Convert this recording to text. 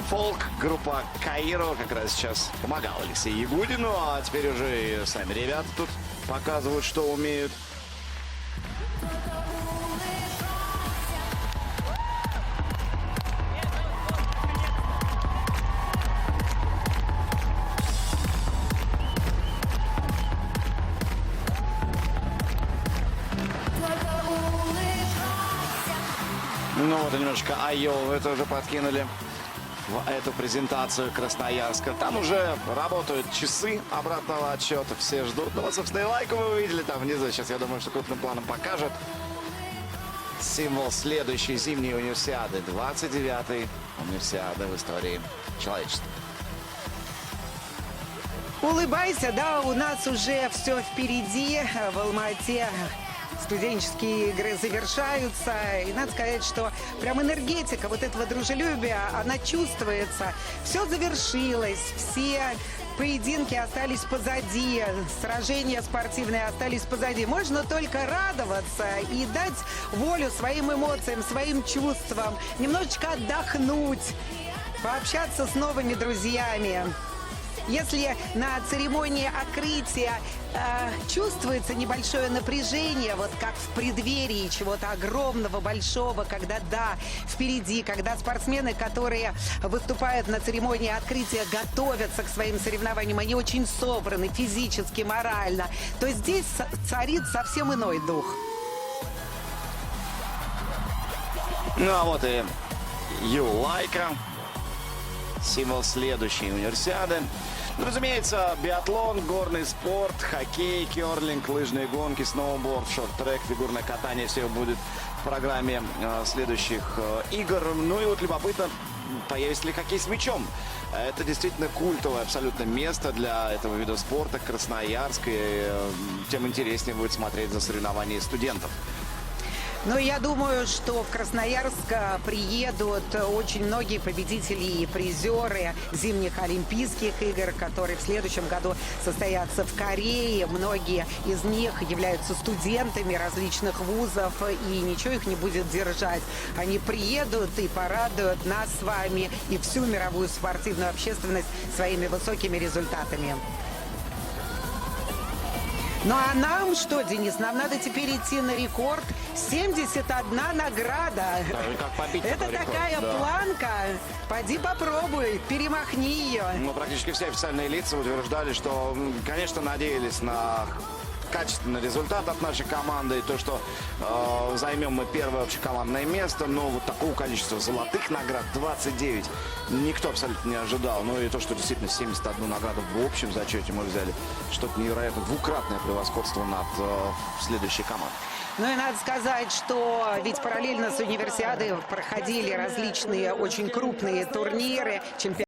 Фолк, группа Каиро как раз сейчас помогал Алексею Ягудину, а теперь уже и сами ребята тут показывают, что умеют. Ну вот и немножечко Айову это уже подкинули в эту презентацию Красноярска. Там уже работают часы обратного отсчета, все ждут. Ну вот, собственно, и лайку вы увидели там внизу. Сейчас, я думаю, что крупным планом покажет. Символ следующей зимней универсиады. 29-й универсиады в истории человечества. Улыбайся, да, у нас уже все впереди. В Алма-Ате студенческие игры завершаются. И надо сказать, что прям энергетика вот этого дружелюбия, она чувствуется. Все завершилось, все поединки остались позади, сражения спортивные остались позади. Можно только радоваться и дать волю своим эмоциям, своим чувствам, немножечко отдохнуть, пообщаться с новыми друзьями. Если на церемонии открытия чувствуется небольшое напряжение, вот как в преддверии чего-то огромного, большого, когда, да, впереди, когда спортсмены, которые выступают на церемонии открытия, готовятся к своим соревнованиям, они очень собраны физически, морально, то здесь царит совсем иной дух. Ну а вот и Юлайка, символ следующей универсиады. Ну, разумеется, биатлон, горный спорт, хоккей, керлинг, лыжные гонки, сноуборд, шорт-трек, фигурное катание. Все будет в программе следующих игр. Ну и вот любопытно, появится ли хоккей с мячом. Это действительно культовое абсолютно место для этого вида спорта, Красноярск. И тем интереснее будет смотреть за соревнования студентов. Но я думаю, что в Красноярск приедут очень многие победители и призеры зимних Олимпийских игр, которые в следующем году состоятся в Корее. Многие из них являются студентами различных вузов, и ничего их не будет держать. Они приедут и порадуют нас с вами и всю мировую спортивную общественность своими высокими результатами. Ну а нам что, Денис, нам надо теперь идти на рекорд. 71 награда. Как побить Это такой рекорд, такая да. планка. Пойди попробуй, перемахни ее. Ну, практически все официальные лица утверждали, что, конечно, надеялись на качественный результат от нашей команды. И то, что займем мы первое общекомандное место. Но вот такого количества золотых наград, 29, никто абсолютно не ожидал. Ну и то, что действительно 71 награду в общем зачете мы взяли, что-то невероятно двукратное превосходство над следующей командой. Ну и надо сказать, что ведь параллельно с универсиадой проходили различные очень крупные турниры, чемпионаты.